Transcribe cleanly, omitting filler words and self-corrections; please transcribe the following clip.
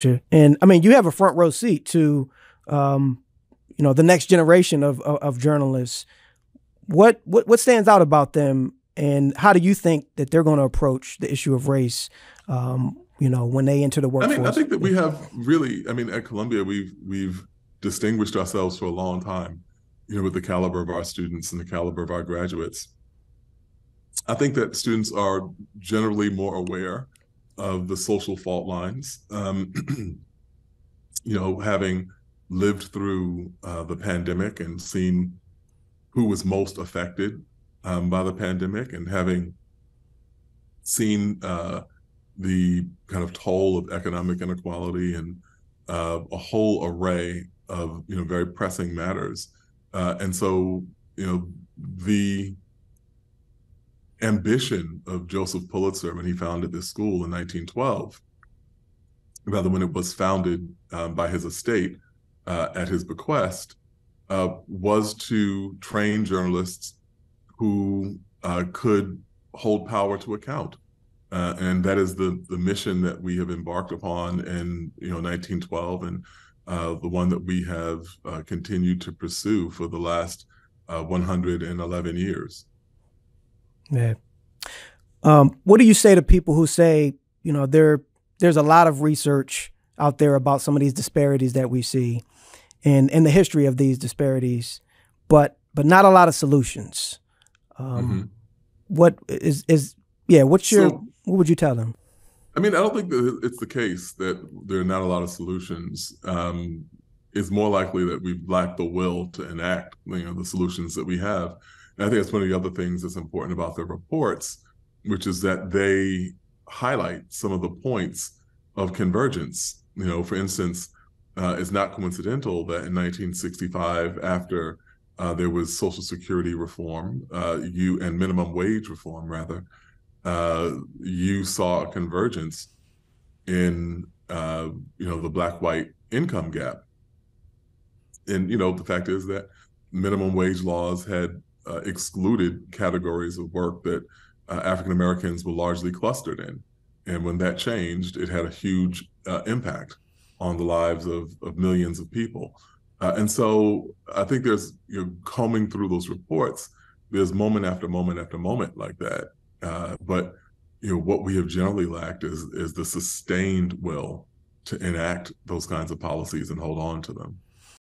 Sure. And I mean, you have a front row seat to, um, the next generation of journalists. What stands out about them, and how do you think that they're going to approach the issue of race, when they enter the I mean, I workforce? think that we have really, I mean, at Columbia, we've distinguished ourselves for a long time, with the caliber of our students and the caliber of our graduates. I think that students are generally more aware of the social fault lines. Having lived through the pandemic and seen who was most affected by the pandemic, and having seen the kind of toll of economic inequality and a whole array of very pressing matters. And so the ambition of Joseph Pulitzer when he founded this school in 1912, rather when it was founded by his estate at his bequest, was to train journalists who could hold power to account. And that is the mission that we have embarked upon in 1912, and the one that we have continued to pursue for the last 111 years. Yeah. What do you say to people who say, there's a lot of research out there about some of these disparities that we see, and the history of these disparities, but not a lot of solutions? Mhm. What is yeah? So, What would you tell them? I mean, I don't think that it's the case that there are not a lot of solutions. It's more likely that we've lacked the will to enact, the solutions that we have. And I think that's one of the other things that's important about the reports, which is that they highlight some of the points of convergence. For instance, it's not coincidental that in 1965, after there was Social Security reform, and minimum wage reform, rather, you saw a convergence in the black-white income gap. And the fact is that minimum wage laws had excluded categories of work that African Americans were largely clustered in. And when that changed, it had a huge impact on the lives of millions of people. And so I think there's, combing through those reports, there's moment after moment after moment like that. But what we have generally lacked is the sustained will to enact those kinds of policies and hold on to them.